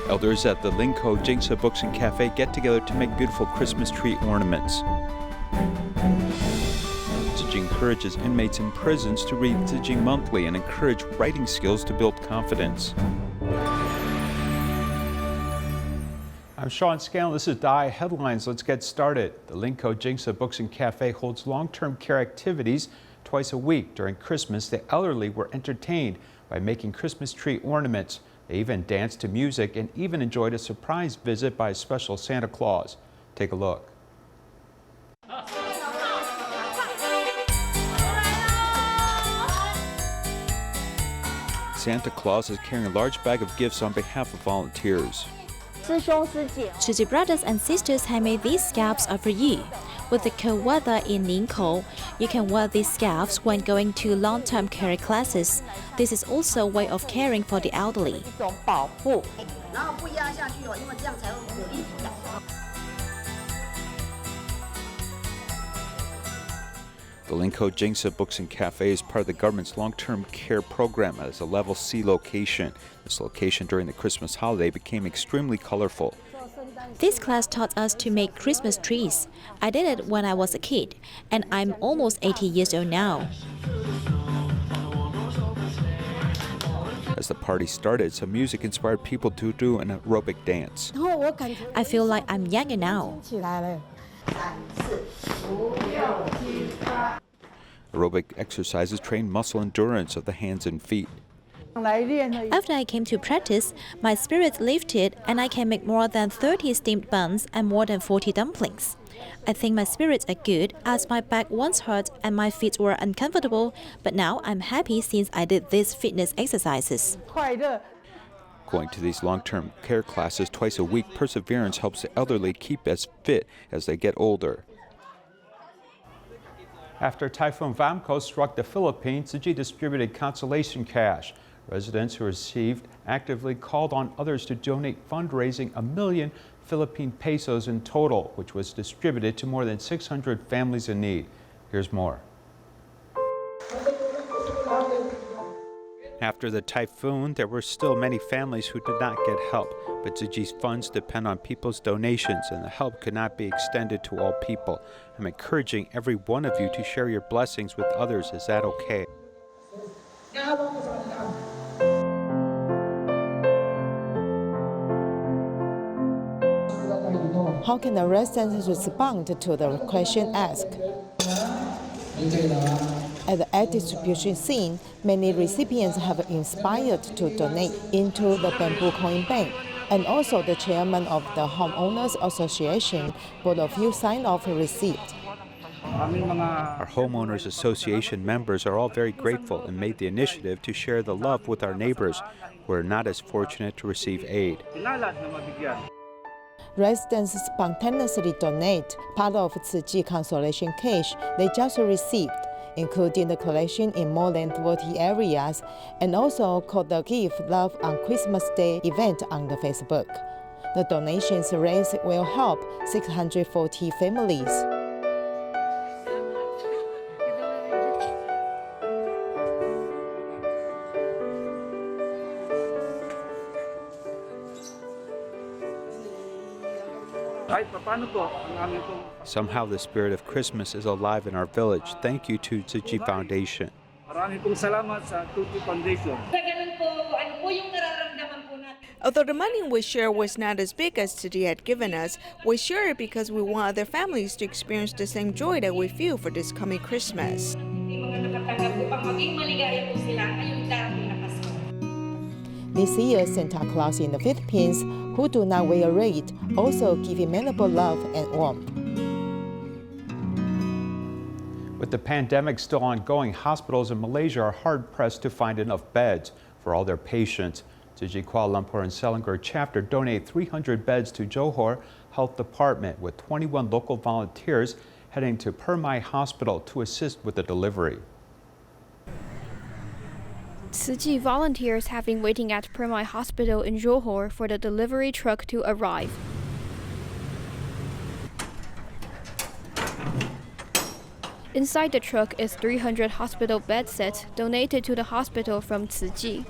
Elders at the Linkou Jing Books and Cafe get together to make beautiful Christmas tree ornaments. Tzu Chi encourages inmates in prisons to read Tzu Chi Monthly and encourage writing skills to build confidence. I'm Sean Scanlan. This is DaAi Headlines. Let's get started. The Linkou Jing Books and Cafe holds long-term care activities twice a week. During Christmas, the elderly were entertained by making Christmas tree ornaments. They even danced to music and even enjoyed a surprise visit by a special Santa Claus. Take a look. Santa Claus is carrying a large bag of gifts on behalf of volunteers. Tzu Chi brothers and sisters have made these scarves for you. With the cold weather in Linkou, you can wear these scarves when going to long-term care classes. This is also a way of caring for the elderly. The Linkou Jing Books and Cafe is part of the government's long-term care program as a level C location. This location during the Christmas holiday became extremely colorful. This class taught us to make Christmas trees. I did it when I was a kid, and I'm almost 80 years old now. As the party started, some music inspired people to do an aerobic dance. I feel like I'm younger now. Aerobic exercises train muscle endurance of the hands and feet. After I came to practice, my spirits lifted and I can make more than 30 steamed buns and more than 40 dumplings. I think my spirits are good as my back once hurt and my feet were uncomfortable, but now I'm happy since I did these fitness exercises. Going to these long-term care classes twice a week, perseverance helps the elderly keep as fit as they get older. After Typhoon Vamco struck the Philippines, Tzu Chi distributed consolation cash. Residents who received actively called on others to donate, fundraising 1 million Philippine pesos in total, which was distributed to more than 600 families in need. Here's more. After the typhoon, there were still many families who did not get help, but Tzu Chi's funds depend on people's donations, and the help could not be extended to all people. I'm encouraging every one of you to share your blessings with others. Is that okay? How can the residents respond to the question asked? At the ad distribution scene, many recipients have inspired to donate into the Bamboo Coin Bank. And also the chairman of the Homeowners Association bought a few sign-off receipts. Our Homeowners Association members are all very grateful and made the initiative to share the love with our neighbors who are not as fortunate to receive aid. Residents spontaneously donate part of Tzu Chi consolation cash they just received, including the collection in more than 40 areas, and also called the Give Love on Christmas Day event on the Facebook. The donations raised will help 640 families. Somehow the spirit of Christmas is alive in our village. Thank you to Tzu Chi Foundation. Although the money we share was not as big as Tzu Chi had given us, we share it because we want other families to experience the same joy that we feel for this coming Christmas. This year, Santa Claus in the Philippines, who do not wear red, also give immeasurable love and warmth. With the pandemic still ongoing, hospitals in Malaysia are hard-pressed to find enough beds for all their patients. Tzu Chi Kuala Lumpur and Selangor chapter donate 300 beds to Johor Health Department, with 21 local volunteers heading to Permai Hospital to assist with the delivery. Tzu Chi volunteers have been waiting at Permai Hospital in Johor for the delivery truck to arrive. Inside the truck is 300 hospital bed sets donated to the hospital from Tzu Chi.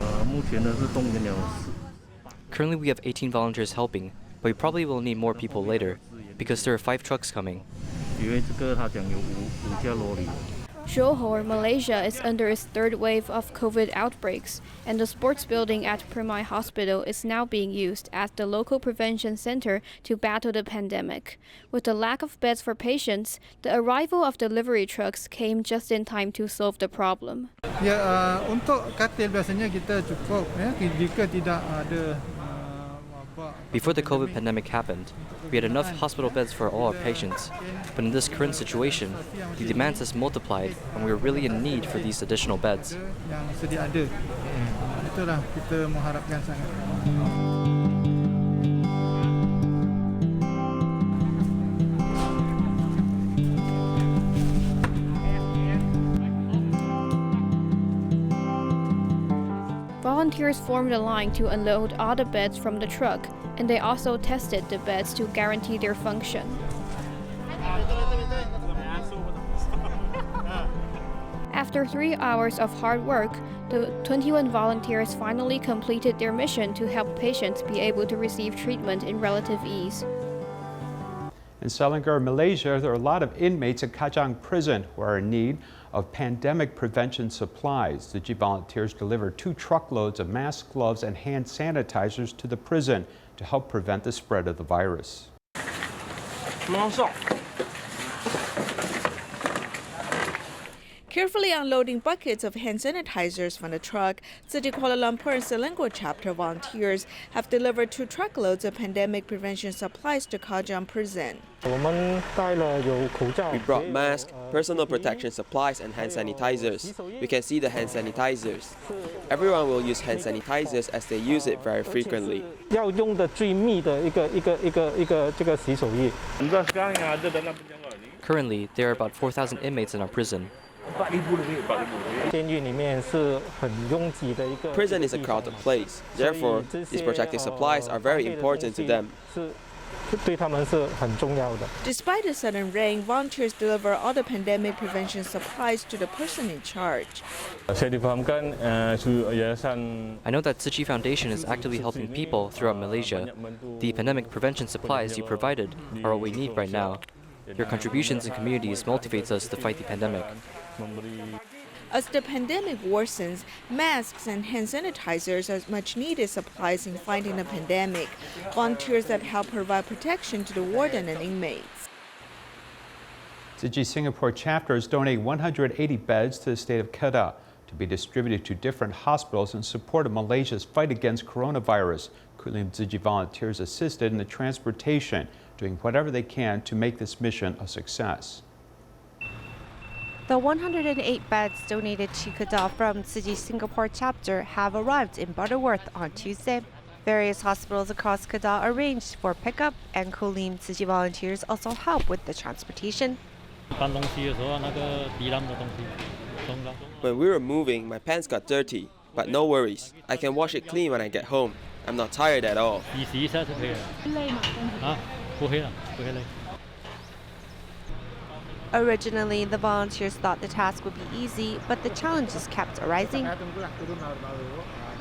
Currently we have 18 volunteers helping, but we probably will need more people later, because there are 5 trucks coming. Johor, Malaysia is under its 3rd wave of COVID outbreaks, and the sports building at Primai Hospital is now being used as the local prevention center to battle the pandemic. With the lack of beds for patients, the arrival of delivery trucks came just in time to solve the problem. Ya, untuk katil biasanya kita cukup ya, jika tidak ada. Before the COVID pandemic happened, we had enough hospital beds for all our patients, but in this current situation, the demands has multiplied and we are really in need for these additional beds. Yang sedia ada. Itulah kita mengharapkan sangat. Volunteers formed a line to unload all the beds from the truck, and they also tested the beds to guarantee their function. After 3 hours of hard work, the 21 volunteers finally completed their mission to help patients be able to receive treatment in relative ease. In Selangor, Malaysia, there are a lot of inmates at Kajang Prison who are in need of pandemic prevention supplies. Tzu Chi volunteers delivered 2 truckloads of masks, gloves, and hand sanitizers to the prison to help prevent the spread of the virus. Carefully unloading buckets of hand sanitizers from the truck, Tzu Chi Kuala Lumpur and Selangor chapter volunteers have delivered 2 truckloads of pandemic prevention supplies to Kajang Prison. We brought masks, personal protection supplies, and hand sanitizers. You can see the hand sanitizers. Everyone will use hand sanitizers as they use it very frequently. Currently, there are about 4,000 inmates in our prison. Prison is a crowded place. Therefore, these protective supplies are very important to them. Despite the sudden rain, volunteers deliver all the pandemic prevention supplies to the person in charge. I know that Tzu Chi Foundation is actively helping people throughout Malaysia. The pandemic prevention supplies you provided are what we need right now. Your contributions in communities motivates us to fight the pandemic. As the pandemic worsens, masks and hand sanitizers are much needed supplies in fighting the pandemic. Volunteers that help provide protection to the warden and inmates. Tzu Chi Singapore chapter is donating 180 beds to the state of Kedah to be distributed to different hospitals in support of Malaysia's fight against coronavirus. Kulim Tzu Chi volunteers assisted in the transportation, doing whatever they can to make this mission a success. The 108 beds donated to Kedah from Tzu Chi Singapore chapter have arrived in Butterworth on Tuesday. Various hospitals across Kedah arranged for pickup, and Kulim Tzu Chi volunteers also help with the transportation. When we were moving, my pants got dirty, but no worries. I can wash it clean when I get home. I'm not tired at all. Originally, the volunteers thought the task would be easy, but the challenges kept arising.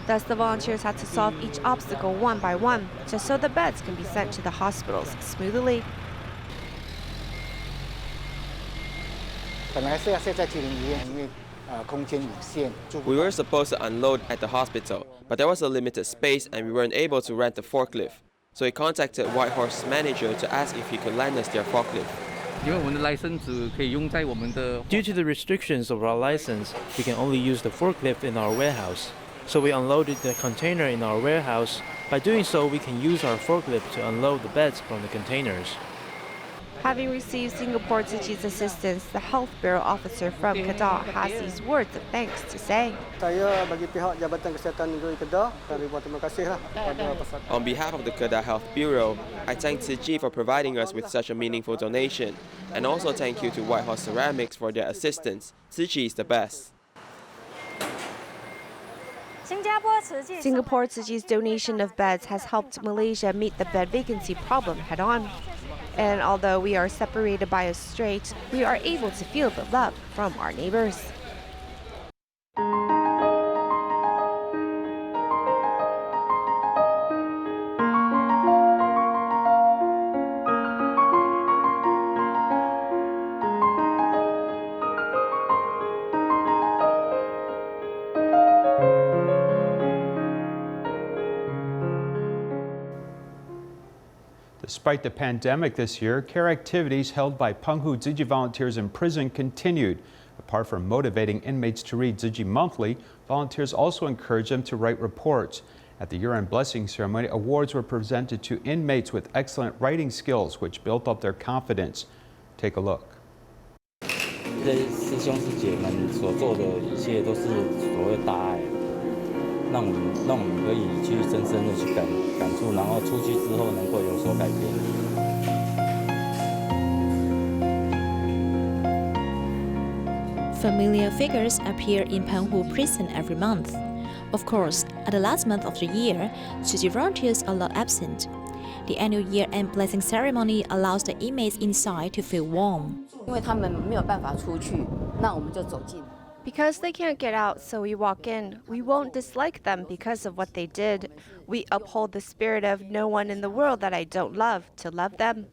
Thus, the volunteers had to solve each obstacle one by one, just so the beds can be sent to the hospitals smoothly. We were supposed to unload at the hospital, but there was a limited space and we weren't able to rent a forklift. So we contacted Whitehorse's manager to ask if he could lend us their forklift. Due to the restrictions of our license, we can only use the forklift in our warehouse. So we unloaded the container in our warehouse. By doing so, we can use our forklift to unload the beds from the containers. Having received Singapore Tzu Chi's assistance, the Health Bureau officer from Kedah has these words of thanks to say. On behalf of the Kedah Health Bureau, I thank Tzu Chi for providing us with such a meaningful donation. And also thank you to Whitehorse Ceramics for their assistance. Tzu Chi is the best. Singapore Tzu Chi's donation of beds has helped Malaysia meet the bed vacancy problem head-on. And although we are separated by a strait, we are able to feel the love from our neighbors. Despite the pandemic this year, care activities held by Penghu Tzu Chi volunteers in prison continued. Apart from motivating inmates to read Tzu Chi Monthly, volunteers also encouraged them to write reports. At the year-end blessing ceremony, awards were presented to inmates with excellent writing skills, which built up their confidence. Take a look. 这些师兄师姐们所做的一切都是所谓大爱，让我们可以去深深的去感触，然后出去之后能够有所改变。 Familiar figures appear in Penghu Prison every month. Of course, at the last month of the year, Tzu Chi volunteers are not absent. The annual year-end blessing ceremony allows the inmates inside to feel warm. Because they can't get out, so we walk in. We won't dislike them because of what they did. We uphold the spirit of no one in the world that I don't love, to love them.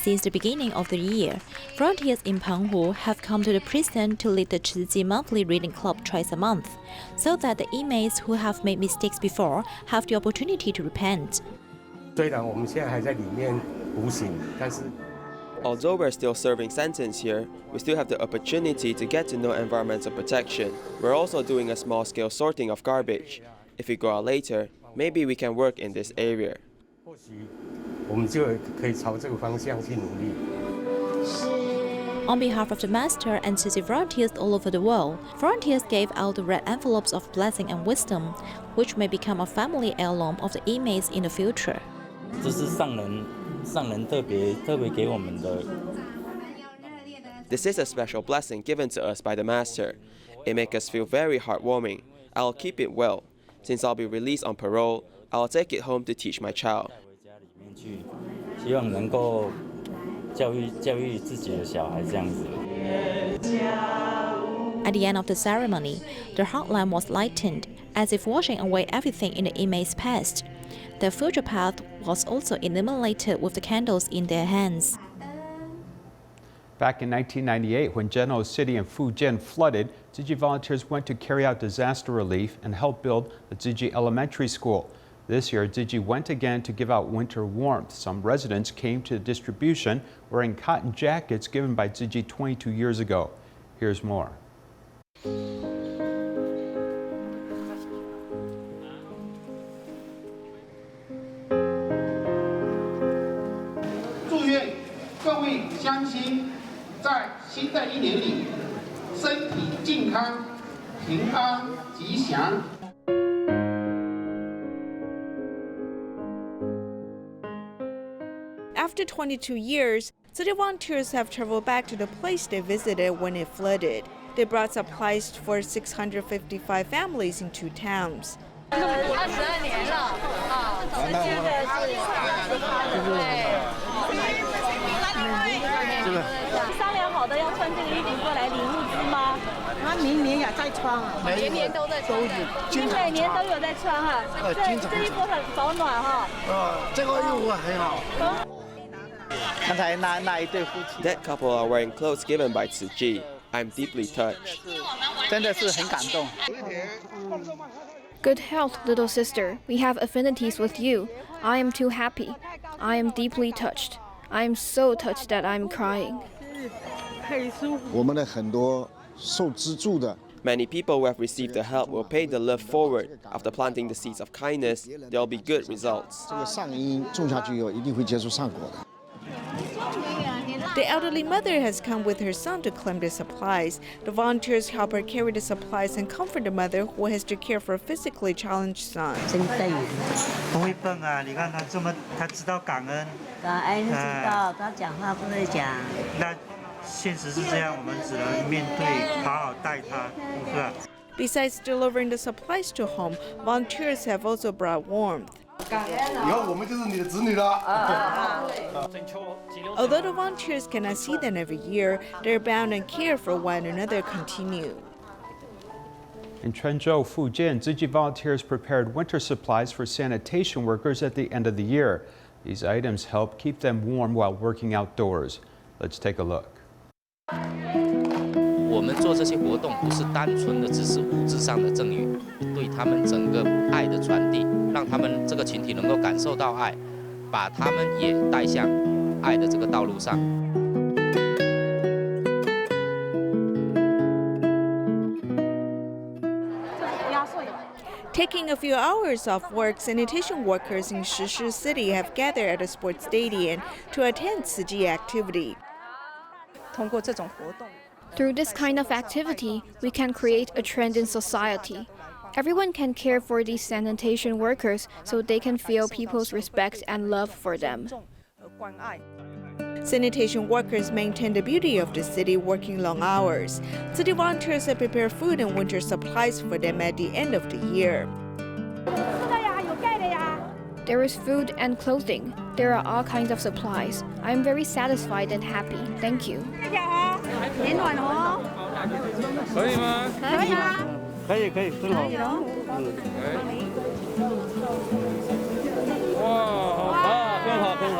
Since the beginning of the year, volunteers in Penghu have come to the prison to lead the Tzu Chi Monthly reading club twice a month, so that the inmates who have made mistakes before have the opportunity to repent. Although we're still serving sentence here, we still have the opportunity to get to know environmental protection. We're also doing a small-scale sorting of garbage. If we go out later, maybe we can work in this area. On behalf of the master and Tzu Chi volunteers all over the world, volunteers gave out the red envelopes of blessing and wisdom, which may become a family heirloom of the inmates in the future. This is a special blessing given to us by the master. It makes us feel very heartwarming. I'll keep it well. Since I'll be released on parole, I'll take it home to teach my child. At the end of the ceremony, the heartline was lightened, as if washing away everything in the inmates' past. Their future path was also illuminated with the candles in their hands. Back in 1998, when Genoa City and Fujian flooded, Tzu Chi volunteers went to carry out disaster relief and help build the Tzu Chi Elementary School. This year, Tzu Chi went again to give out winter warmth. Some residents came to the distribution wearing cotton jackets given by Tzu Chi 22 years ago. Here's more. After 22 years, Tzu Chi volunteers have traveled back to the place they visited when it flooded. They brought supplies for 655 families in 2 towns. That couple are wearing clothes given by Tzu Chi. I'm deeply touched. Good health, little sister. We have affinities with you. I am too happy. I am deeply touched. I am so touched that I'm crying. Many people who have received the help will pay the love forward. After planting the seeds of kindness, there will be good results. The elderly mother has come with her son to claim the supplies. The volunteers help her carry the supplies and comfort the mother who has to care for a physically challenged son. Besides delivering the supplies to home, volunteers have also brought warmth. Although the volunteers cannot see them every year, their bond and care for one another continue. In Quanzhou, Fujian, Tzu Chi volunteers prepared winter supplies for sanitation workers at the end of the year. These items help keep them warm while working outdoors. Let's take a look. 我们做这些活动不是单纯的只是物质上的赠予，对他们整个爱的传递，让他们这个群体能够感受到爱，把他们也带向爱的这个道路上。Taking a few hours off work, sanitation workers in Shishi City have gathered at a sports stadium to attend Tzu Chi activity. Through this kind of activity, we can create a trend in society. Everyone can care for these sanitation workers so they can feel people's respect and love for them. Sanitation workers maintain the beauty of the city working long hours. City volunteers have prepared food and winter supplies for them at the end of the year. There is food and clothing. There are all kinds of supplies. I am very satisfied and happy. Thank you. 可以吗？可以吗？可以，很好。哇，好啊，很好。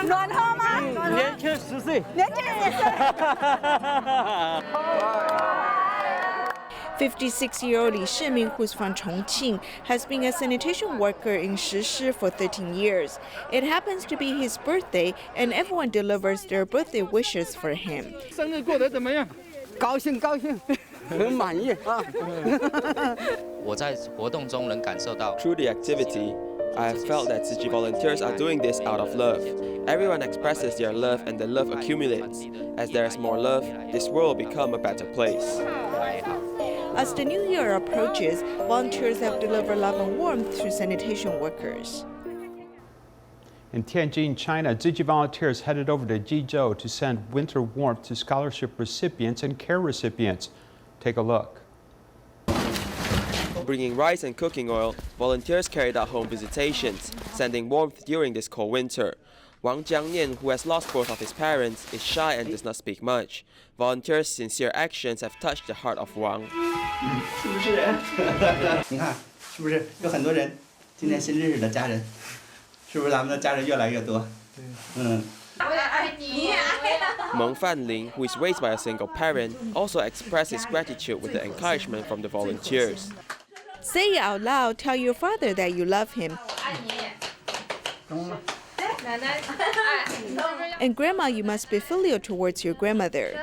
暖和吗？年轻10岁。年轻10岁。 56-year-old Li Shiming, who's from Chongqing, has been a sanitation worker in Shishi for 13 years. It happens to be his birthday, and everyone delivers their birthday wishes for him. 生日过得怎么样？高兴，很满意啊。我在活动中能感受到。 Through the activity, I have felt that Tzu Chi volunteers are doing this out of love. Everyone expresses their love and the love accumulates. As there is more love, this world will become a better place. As the new year approaches, volunteers have delivered love and warmth to sanitation workers. In Tianjin, China, Tzu Chi volunteers headed over to Jizhou to send winter warmth to scholarship recipients and care recipients. Take a look. Bringing rice and cooking oil, volunteers carried out home visitations, sending warmth during this cold winter. Wang Jiangnian, who has lost both of his parents, is shy and does not speak much. Volunteers' sincere actions have touched the heart of Wang. 是不是？你看，是不是有很多人今天新认识的家人？是不是咱们的家人越来越多？嗯。 Meng Fanling, who is raised by a single parent, also expressed his gratitude with the encouragement from the volunteers. Say it out loud, tell your father that you love him. And grandma, you must be filial towards your grandmother.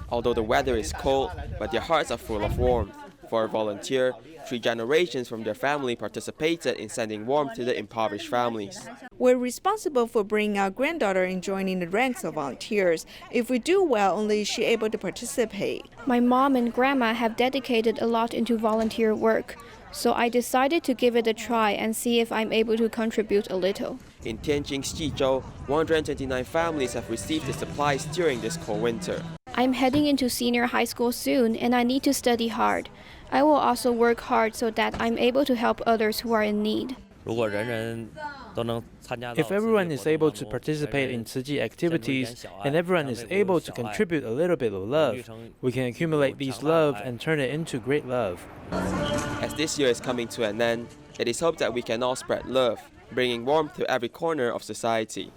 Although the weather is cold, but their hearts are full of warmth. For a volunteer, 3 generations from their family participated in sending warmth to the impoverished families. We're responsible for bringing our granddaughter and joining the ranks of volunteers. If we do well, only is she able to participate. My mom and grandma have dedicated a lot into volunteer work, so I decided to give it a try and see if I'm able to contribute a little. In Tianjin's Jizhou, 129 families have received the supplies during this cold winter. I'm heading into senior high school soon, and I need to study hard. I will also work hard so that I'm able to help others who are in need. If everyone is able to participate in Tzu Chi activities and everyone is able to contribute a little bit of love, we can accumulate these love and turn it into great love. As this year is coming to an end, it is hoped that we can all spread love, bringing warmth to every corner of society.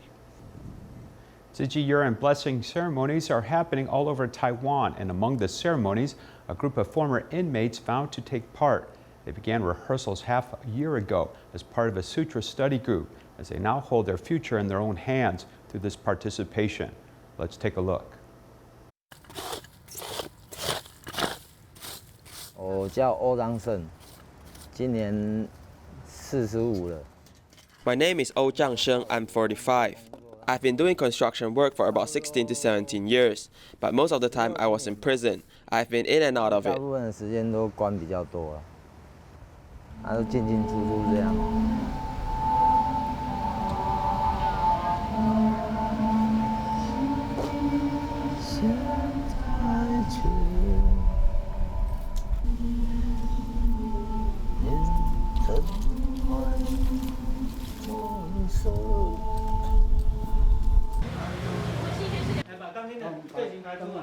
Tzu Chi year-end blessing ceremonies are happening all over Taiwan, and among the ceremonies, a group of former inmates vowed to take part. They began rehearsals half a year ago as part of a sutra study group, as they now hold their future in their own hands through this participation. Let's take a look. 我叫欧章胜，今年45了。 My name is Oh Zhang Sheng, I'm 45. I've been doing construction work for about 16 to 17 years, but most of the time I was in prison. I've been in and out of 大 it. 部分的时间都关比较多了，都进进出出这样。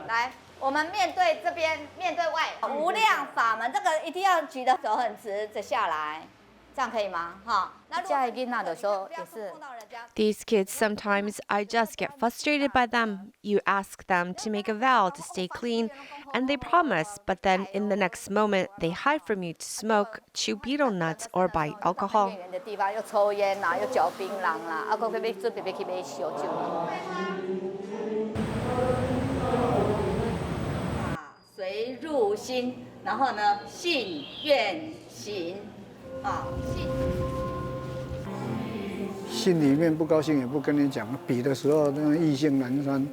来，我们面对这边，面对外，无量法门，这个一定要举得手很直，直下来。这样可以吗？哈，那家里囡仔的时候也是。 These kids, sometimes I just get frustrated by them. You ask them to make a vow to stay clean, and they promise, but then in the next moment, they hide from you to smoke, chew betel nuts, or buy alcohol. 的地方又抽烟啦，又嚼槟榔啦，啊，准备去买烧酒。随入心，然后呢，信愿行，啊，信。 心里面不高兴也不跟你讲，比的时候那意兴阑珊，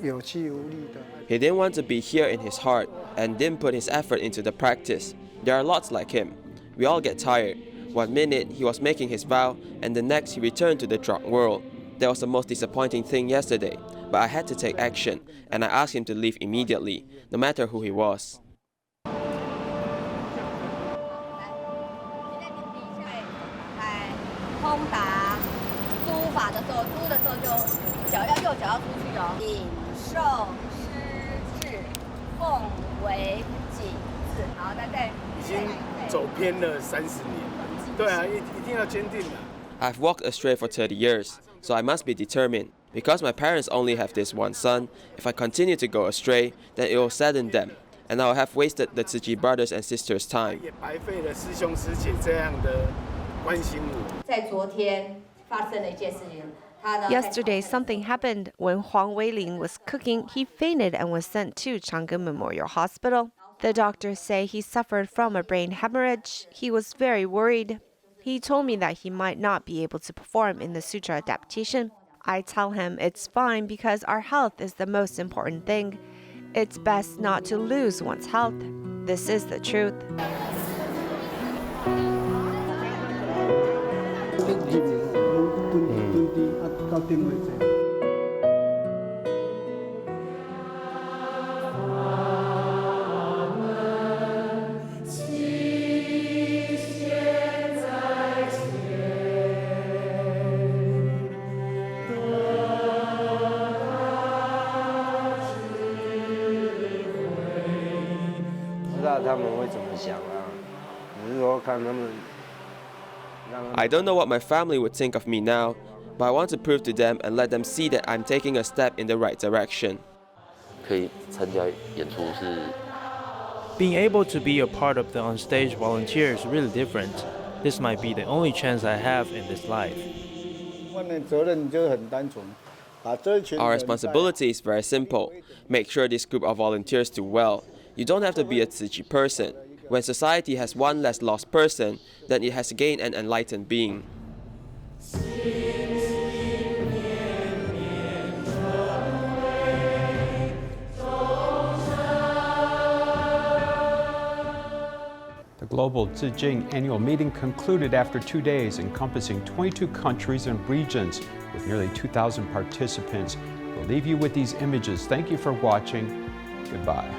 有气无力的。 He didn't want to be here in his heart and didn't put his effort into the practice. There are lots like him. We all get tired. One minute he was making his vow, and the next he returned to the drug world. That was the most disappointing thing yesterday, but I had to take action, and I asked him to leave immediately, no matter who he was. 通达租法的时候，租的时候就脚要右脚要出去哦。领受施治，奉为己字。好，那再已经走偏了30年了。对啊，一定要坚定的。I've walked astray for 30 years, so I must be determined. Because my parents only have this one son, if I continue to go astray, then it will sadden them, and I will have wasted the Tzu Chi brothers and sisters' time. 也白费了师兄师姐这样的关心我。在昨天发生了一件事情。 Yesterday, something happened. When Huang Weilin was cooking, he fainted and was sent to Chang'an Memorial Hospital. The doctors say he suffered from a brain hemorrhage. He was very worried. He told me that he might not be able to perform in the sutra adaptation. I tell him it's fine because our health is the most important thing. It's best not to lose one's health. This is the truth. I don't know what my family would think of me now, but I want to prove to them and let them see that I'm taking a step in the right direction. Being able to be a part of the onstage volunteer is really different. This might be the only chance I have in this life. Our responsibility is very simple. Make sure this group of volunteers do well. You don't have to be a Tzu Chi person. When society has one less lost person, then it has gained an enlightened being. The Global Jing annual meeting concluded after 2 days, encompassing 22 countries and regions with nearly 2,000 participants. We'll leave you with these images. Thank you for watching. Goodbye.